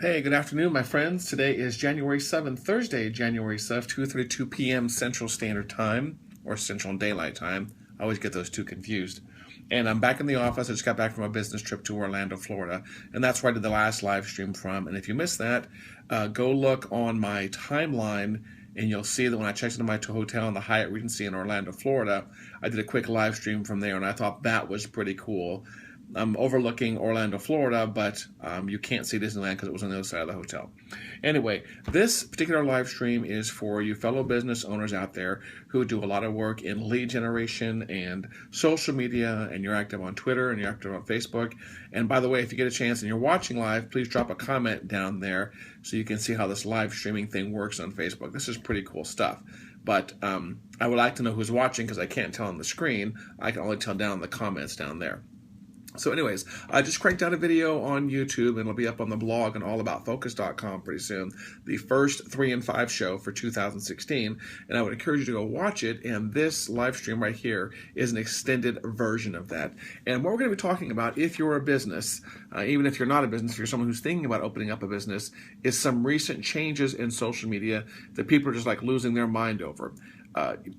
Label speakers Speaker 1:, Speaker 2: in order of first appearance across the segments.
Speaker 1: Hey, good afternoon, my friends. Today is January 7th, Thursday, January 7th, 2:32 p.m. Central Standard Time, or Central Daylight Time. I always get those two confused. And I'm back in the office. I just got back from a business trip to Orlando, Florida, and that's where I did the last live stream from. And if you missed that, go look on my timeline, and you'll see that when I checked into my hotel in the Hyatt Regency in Orlando, Florida, I did a quick live stream from there, and I thought that was pretty cool. I'm overlooking Orlando, Florida, but you can't see Disneyland because it was on the other side of the hotel. Anyway, this particular live stream is for you fellow business owners out there who do a lot of work in lead generation and social media, and you're active on Twitter and you're active on Facebook. And by the way, if you get a chance and you're watching live, please drop a comment down there so you can see how this live streaming thing works on Facebook. This is pretty cool stuff. But I would like to know who's watching because I can't tell on the screen. I can only tell down in the comments down there. So anyways, I just cranked out a video on YouTube, and it'll be up on the blog and allaboutfocus.com pretty soon, the first 3 and 5 show for 2016, and I would encourage you to go watch it, and this live stream right here is an extended version of that. And what we're going to be talking about, if you're a business, even if you're not a business, if you're someone who's thinking about opening up a business, is some recent changes in social media that people are just like losing their mind over.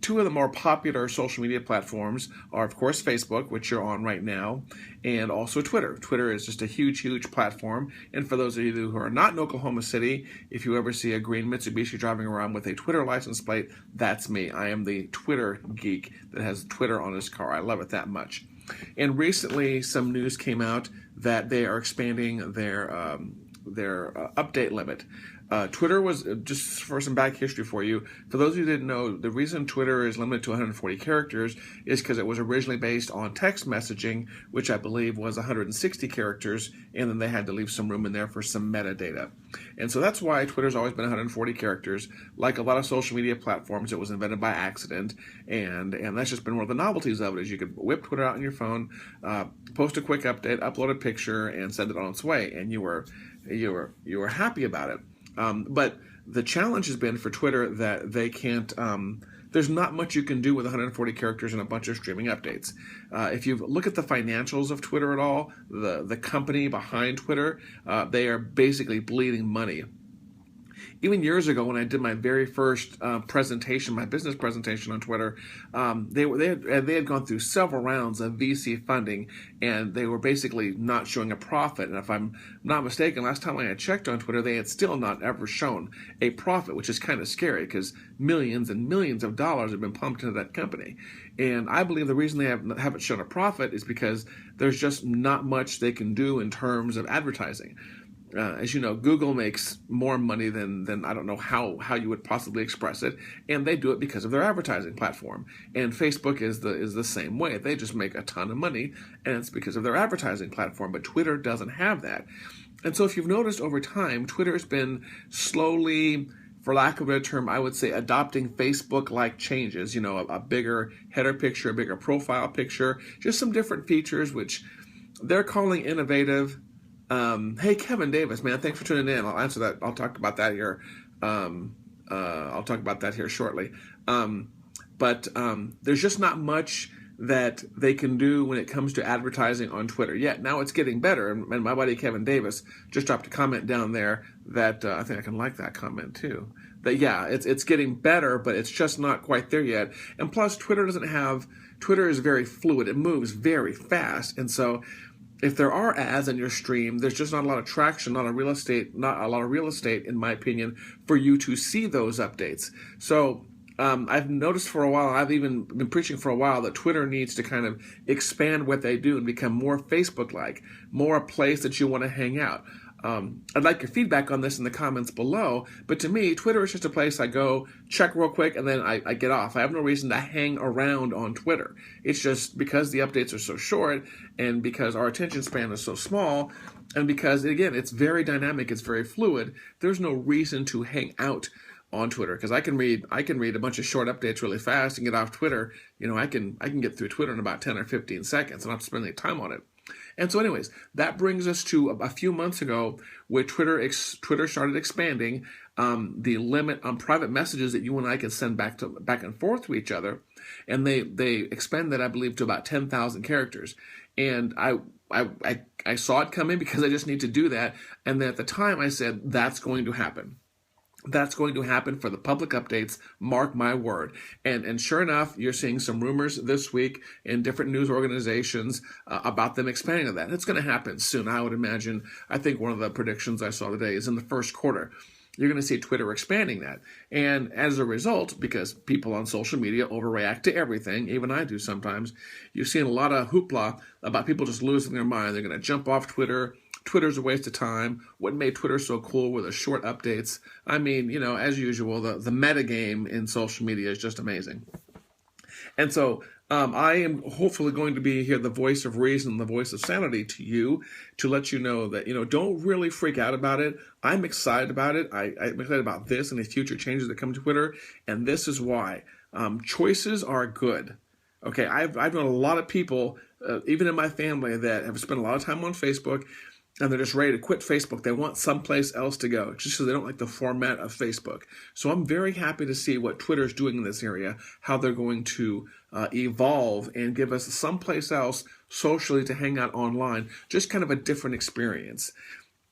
Speaker 1: Two of the more popular social media platforms are, of course, Facebook, which you're on right now, and also Twitter. Twitter is just a huge, huge platform. And for those of you who are not in Oklahoma City, if you ever see a green Mitsubishi driving around with a Twitter license plate, that's me. I am the Twitter geek that has Twitter on his car. I love it that much. And recently, some news came out that they are expanding their update limit. Twitter was, just for some back history for you, for those who didn't know, the reason Twitter is limited to 140 characters is because it was originally based on text messaging, which I believe was 160 characters, and then they had to leave some room in there for some metadata. And so that's why Twitter's always been 140 characters. Like a lot of social media platforms, it was invented by accident, and that's just been one of the novelties of it, is you could whip Twitter out on your phone, post a quick update, upload a picture, and send it on its way, and you were happy about it. But the challenge has been for Twitter that they can't, there's not much you can do with 140 characters and a bunch of streaming updates. If you look at the financials of Twitter at all, the company behind Twitter, they are basically bleeding money. Even years ago, when I did my very first presentation, my business presentation on Twitter, they had gone through several rounds of VC funding, and they were basically not showing a profit. And if I'm not mistaken, last time I had checked on Twitter, they had still not ever shown a profit, which is kind of scary because millions and millions of dollars have been pumped into that company. And I believe the reason they haven't shown a profit is because there's just not much they can do in terms of advertising. As you know, Google makes more money than I don't know how you would possibly express it, and they do it because of their advertising platform. And Facebook is the same way. They just make a ton of money, and it's because of their advertising platform. But Twitter doesn't have that. And so if you've noticed over time, Twitter's been slowly, for lack of a better term, I would say adopting Facebook-like changes. You know, a bigger header picture, a bigger profile picture, just some different features which they're calling innovative. Hey, Kevin Davis, man, thanks for tuning in. I'll answer that. I'll talk about that here. I'll talk about that here shortly. But there's just not much that they can do when it comes to advertising on Twitter yet. Now it's getting better, and my buddy Kevin Davis just dropped a comment down there that I think I can like that comment too. That yeah, it's getting better, but it's just not quite there yet. And plus, Twitter is very fluid. It moves very fast, and so if there are ads on your stream, there's just not a lot of traction, not a lot of real estate, in my opinion, for you to see those updates. So I've noticed for a while, I've even been preaching for a while, that Twitter needs to kind of expand what they do and become more Facebook-like, more a place that you want to hang out. I'd like your feedback on this in the comments below, but to me, Twitter is just a place I go, check real quick, and then I get off. I have no reason to hang around on Twitter. It's just because the updates are so short, and because our attention span is so small, and because, again, it's very dynamic, it's very fluid, there's no reason to hang out on Twitter, because I can read a bunch of short updates really fast and get off Twitter. You know, I can get through Twitter in about 10 or 15 seconds, and I'm not spending any time on it. And so anyways, that brings us to a few months ago where Twitter started expanding the limit on private messages that you and I can send back and forth to each other. And they expanded that, I believe, to about 10,000 characters. And I saw it coming because I just need to do that. And then at the time I said, that's going to happen. That's going to happen for the public updates, mark my word. And sure enough, you're seeing some rumors this week in different news organizations about them expanding on that. It's going to happen soon, I would imagine. I think one of the predictions I saw today is in the first quarter. You're going to see Twitter expanding that. And as a result, because people on social media overreact to everything, even I do sometimes, you're seeing a lot of hoopla about people just losing their mind. They're going to jump off Twitter. Twitter's a waste of time. What made Twitter so cool were the short updates. I mean, as usual, the meta game in social media is just amazing. And so I am hopefully going to be here, the voice of reason, the voice of sanity to you, to let you know that, don't really freak out about it. I'm excited about it. I'm excited about this and the future changes that come to Twitter. And this is why. Choices are good. Okay, I've known a lot of people, even in my family, that have spent a lot of time on Facebook, and they're just ready to quit Facebook. They want someplace else to go just because they don't like the format of Facebook. So I'm very happy to see what Twitter's doing in this area, how they're going to evolve and give us someplace else socially to hang out online, just kind of a different experience.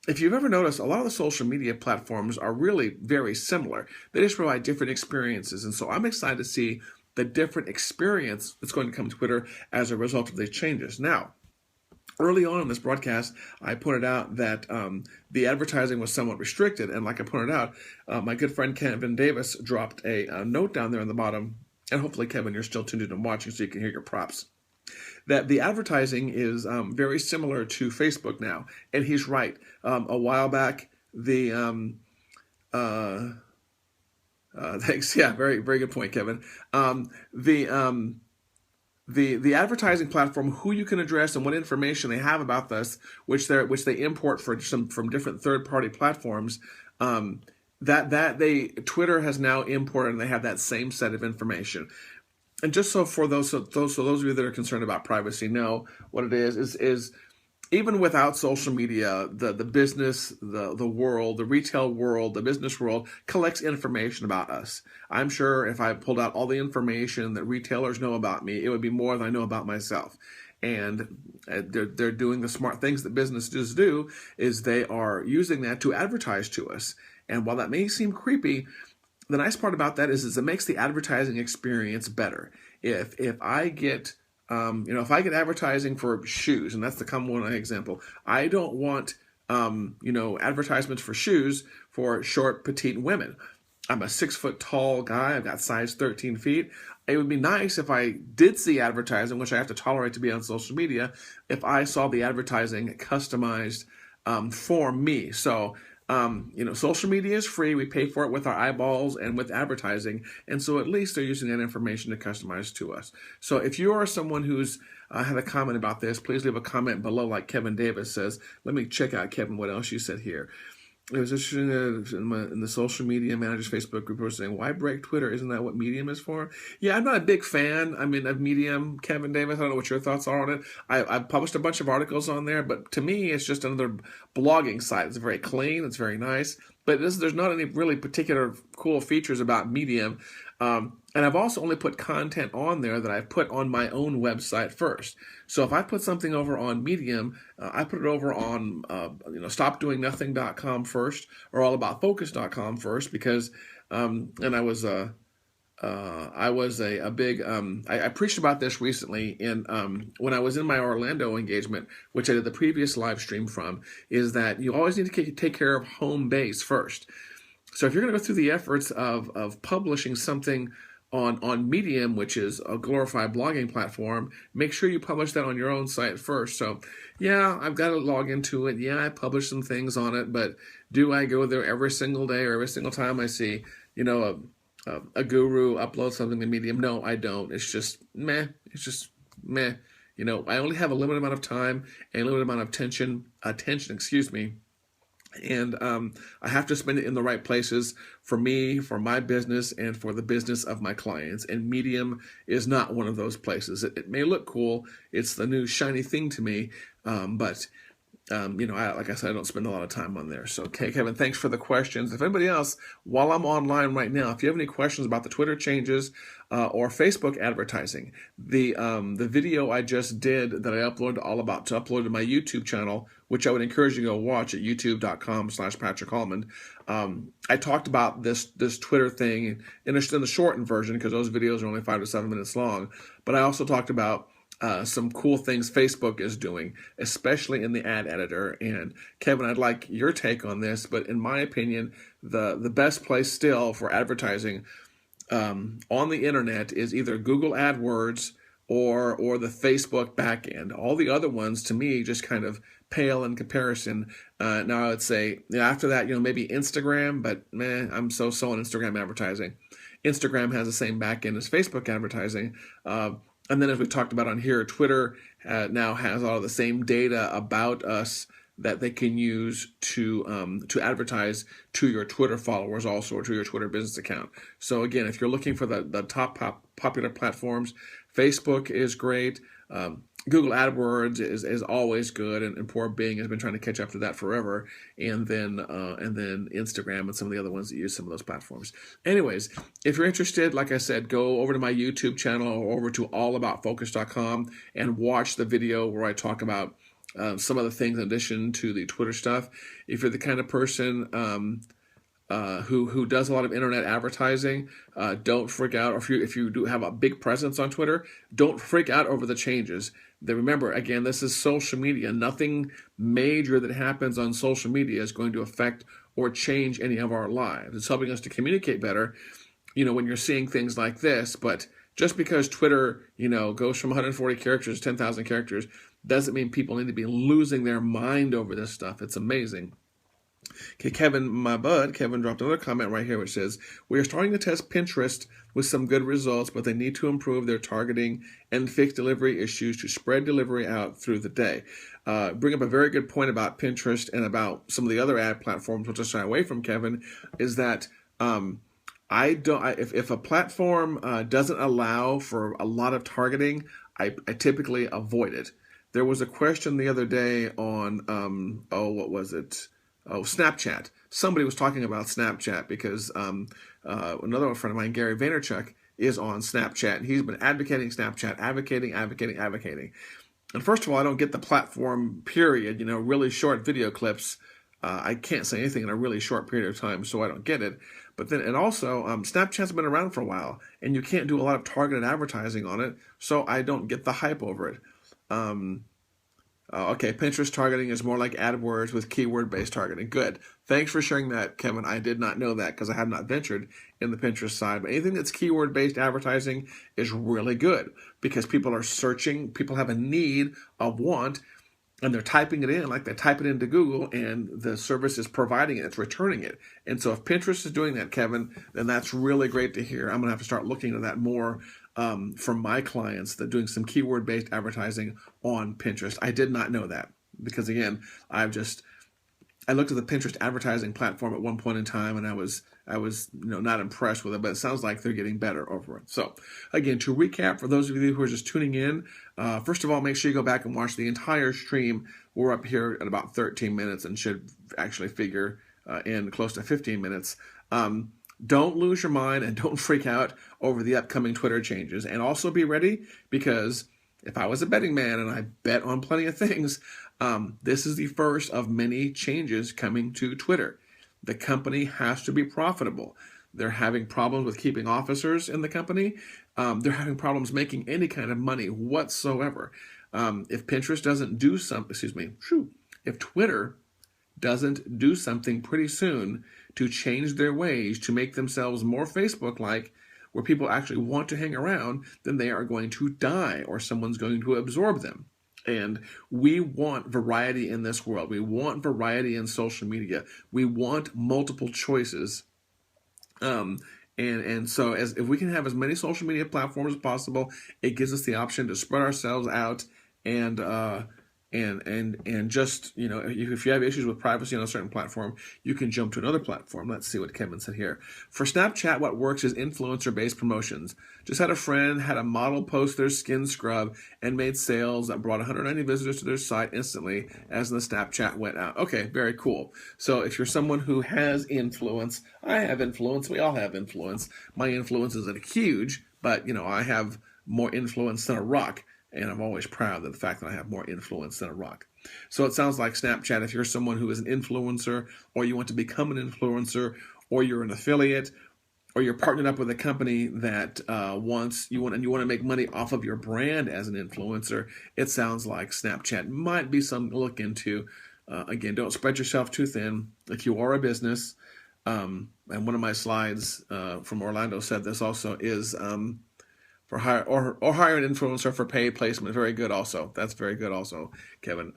Speaker 1: If you've ever noticed, a lot of the social media platforms are really very similar. They just provide different experiences. And so I'm excited to see the different experience that's going to come to Twitter as a result of these changes. Now, early on in this broadcast, I pointed out that the advertising was somewhat restricted. And like I pointed out, my good friend Kevin Davis dropped a note down there on the bottom. And hopefully, Kevin, you're still tuned in and watching so you can hear your props. That the advertising is very similar to Facebook now. And he's right. A while back, thanks. Yeah, very, very good point, Kevin. The advertising platform, who you can address and what information they have about this, which they import from different third-party platforms, Twitter has now imported, and they have that same set of information. And just so for those of you that are concerned about privacy know what it is even without social media, the business, the world, the retail world, the business world collects information about us. I'm sure if I pulled out all the information that retailers know about me, it would be more than I know about myself. And they're doing the smart things that businesses do, is they are using that to advertise to us. And while that may seem creepy, the nice part about that is it makes the advertising experience better. If I get if I get advertising for shoes, and that's the common one example, I don't want, advertisements for shoes for short, petite women. I'm a 6 foot tall guy. I've got size 13 feet. It would be nice if I did see advertising, which I have to tolerate to be on social media, if I saw the advertising customized for me. So, social media is free. We pay for it with our eyeballs and with advertising. And so at least they're using that information to customize to us. So if you are someone who's had a comment about this, please leave a comment below like Kevin Davis says. Let me check out, Kevin, what else you said here. It was interesting in the social media managers Facebook group, was saying, why break Twitter? Isn't that what Medium is for? Yeah, I'm not a big fan, of Medium, Kevin Davis. I don't know what your thoughts are on it. I've published a bunch of articles on there, but to me, it's just another blogging site. It's very clean. It's very nice. But there's not any really particular cool features about Medium. And I've also only put content on there that I've put on my own website first. So if I put something over on Medium, I put it over on stopdoingnothing.com first, or allaboutfocus.com first, because and I was a big I preached about this recently in when I was in my Orlando engagement, which I did the previous live stream from, is that you always need to take care of home base first. So if you're going to go through the efforts of publishing something on Medium, which is a glorified blogging platform, make sure you publish that on your own site first. So yeah, I've got to log into it. Yeah, I publish some things on it, but do I go there every single day or every single time I see, a guru upload something to Medium? No, I don't. It's just meh. It's just meh. I only have a limited amount of time and a limited amount of attention, and I have to spend it in the right places for me, for my business, and for the business of my clients. And Medium is not one of those places. It may look cool. It's the new shiny thing to me, but like I said, I don't spend a lot of time on there. So, okay, Kevin, thanks for the questions. If anybody else, while I'm online right now, if you have any questions about the Twitter changes or Facebook advertising, the video I just did that I uploaded to upload to my YouTube channel, which I would encourage you to go watch at youtube.com/Patrick Allman. I talked about this Twitter thing in the shortened version because those videos are only 5 to 7 minutes long. But I also talked about some cool things Facebook is doing, especially in the ad editor. And Kevin, I'd like your take on this, but in my opinion, the best place still for advertising on the internet is either Google AdWords or the Facebook backend. All the other ones, to me, just kind of pale in comparison. Now I would say after that, maybe Instagram, but I'm so on Instagram advertising. Instagram has the same backend as Facebook advertising. And then as we talked about on here, Twitter now has all of the same data about us that they can use to advertise to your Twitter followers also, or to your Twitter business account. So again, if you're looking for the top popular platforms, Facebook is great. Google AdWords is always good, and poor Bing has been trying to catch up to that forever. And then Instagram and some of the other ones that use some of those platforms. Anyways, if you're interested, like I said, go over to my YouTube channel or over to allaboutfocus.com and watch the video where I talk about some of the things in addition to the Twitter stuff. If you're the kind of person who does a lot of internet advertising, don't freak out. Or if you do have a big presence on Twitter, don't freak out over the changes. Remember, again, this is social media. Nothing major that happens on social media is going to affect or change any of our lives. It's helping us to communicate better, when you're seeing things like this. But just because Twitter, goes from 140 characters to 10,000 characters doesn't mean people need to be losing their mind over this stuff. It's amazing. Okay, Kevin dropped another comment right here which says, we are starting to test Pinterest with some good results, but they need to improve their targeting and fix delivery issues to spread delivery out through the day. Bring up a very good point about Pinterest and about some of the other ad platforms, which I shy away from, Kevin, is that if a platform doesn't allow for a lot of targeting, I typically avoid it. There was a question the other day on, what was it? Snapchat. Somebody was talking about Snapchat because another friend of mine, Gary Vaynerchuk, is on Snapchat, and he's been advocating Snapchat, advocating. And first of all, I don't get the platform, period. Really short video clips. I can't say anything in a really short period of time, so I don't get it. But then, and also, Snapchat's been around for a while, and you can't do a lot of targeted advertising on it, so I don't get the hype over it. Okay, Pinterest targeting is more like AdWords with keyword-based targeting. Good. Thanks for sharing that, Kevin. I did not know that because I have not ventured in the Pinterest side. But anything that's keyword-based advertising is really good because people are searching, people have a need, a want, and they're typing it in like they type it into Google, and the service is providing it, it's returning it. And so if Pinterest is doing that, Kevin, then that's really great to hear. I'm going to have to start looking at that more from my clients, that doing some keyword-based advertising on Pinterest. I did not know that because, again, I looked at the Pinterest advertising platform at one point in time, and I was not impressed with it, but it sounds like they're getting better over it. So, again, to recap, for those of you who are just tuning in, first of all, make sure you go back and watch the entire stream. We're up here at about 13 minutes and should actually figure in close to 15 minutes. Don't lose your mind and don't freak out over the upcoming Twitter changes. And also be ready, because if I was a betting man, and I bet on plenty of things, this is the first of many changes coming to Twitter. The company has to be profitable. They're having problems with keeping officers in the company. They're having problems making any kind of money whatsoever. If Pinterest doesn't do if Twitter doesn't do something pretty soon to change their ways to make themselves more Facebook-like, where people actually want to hang around, then they are going to die, or someone's going to absorb them. And we want variety in this world. We want variety in social media. We want multiple choices. And so if we can have as many social media platforms as possible, it gives us the option to spread ourselves out and and just, if you have issues with privacy on a certain platform, you can jump to another platform. Let's see what Kevin said here. For Snapchat, what works is influencer-based promotions. Just had a friend had a model post their skin scrub and made sales that brought 190 visitors to their site instantly as the Snapchat went out. Okay, very cool. So if you're someone who has influence, I have influence, we all have influence. My influence isn't huge, but I have more influence than a rock. And I'm always proud of the fact that I have more influence than a rock. So it sounds like Snapchat, if you're someone who is an influencer, or you want to become an influencer, or you're an affiliate, or you're partnered up with a company that you want to make money off of your brand as an influencer, it sounds like Snapchat might be something to look into. Again, don't spread yourself too thin. If you are a business, and one of my slides from Orlando said this also, is for hire or hire an influencer for paid placement. Very good also. That's very good also, Kevin.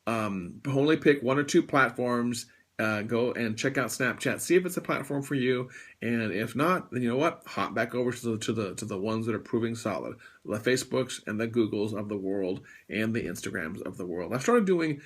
Speaker 1: Only pick one or two platforms. Go and check out Snapchat. See if it's a platform for you, and if not, then you know what? Hop back over to the ones that are proving solid, the Facebooks and the Googles of the world and the Instagrams of the world. I've started doing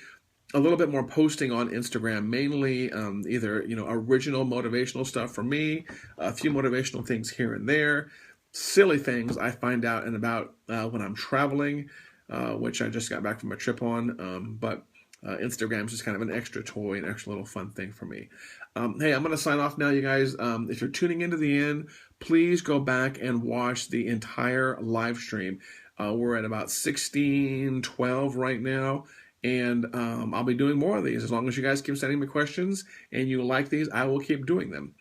Speaker 1: a little bit more posting on Instagram, mainly either original motivational stuff for me, a few motivational things here and there. Silly things I find out and about when I'm traveling, which I just got back from a trip on. But Instagram is just kind of an extra toy, an extra little fun thing for me. Hey, I'm going to sign off now, you guys. If you're tuning into the end, please go back and watch the entire live stream. We're at about 16:12 right now. And I'll be doing more of these. As long as you guys keep sending me questions and you like these, I will keep doing them.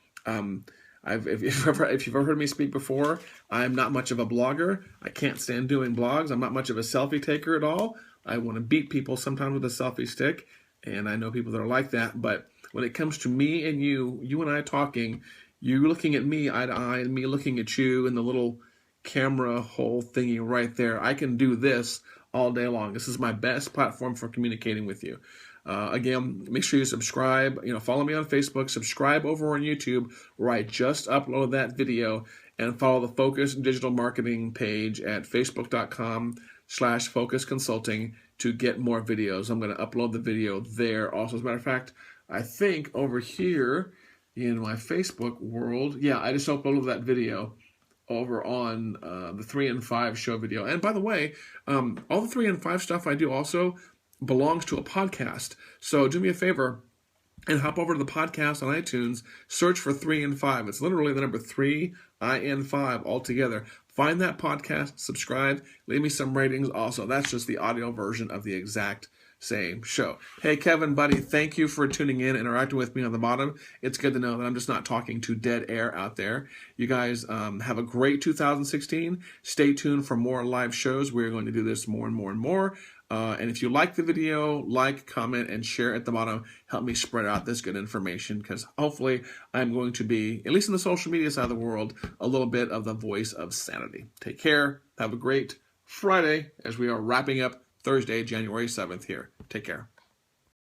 Speaker 1: If you've ever heard me speak before, I'm not much of a blogger. I can't stand doing blogs. I'm not much of a selfie taker at all. I want to beat people sometimes with a selfie stick, and I know people that are like that. But when it comes to me and you and I talking, you looking at me eye to eye, and me looking at you in the little camera hole thingy right there, I can do this all day long. This is my best platform for communicating with you. Again, make sure you subscribe. Follow me on Facebook. Subscribe over on YouTube, where I just uploaded that video, and follow the Focus Digital Marketing page at facebook.com/Focus Consulting to get more videos. I'm going to upload the video there. Also, as a matter of fact, I think over here in my Facebook world, I just uploaded that video over on the 3 and 5 show video. And by the way, all the 3 and 5 stuff I do also belongs to a podcast. So do me a favor and hop over to the podcast on iTunes, search for 3 and 5. It's literally the number 3, and 5 all together. Find that podcast, subscribe, leave me some ratings also. That's just the audio version of the exact same show. Hey, Kevin, buddy, thank you for tuning in, interacting with me on the bottom. It's good to know that I'm just not talking to dead air out there. You guys have a great 2016. Stay tuned for more live shows. We're going to do this more and more and more. And if you like the video, like, comment, and share at the bottom. Help me spread out this good information, because hopefully I'm going to be, at least in the social media side of the world, a little bit of the voice of sanity. Take care. Have a great Friday as we are wrapping up Thursday, January 7th here. Take care.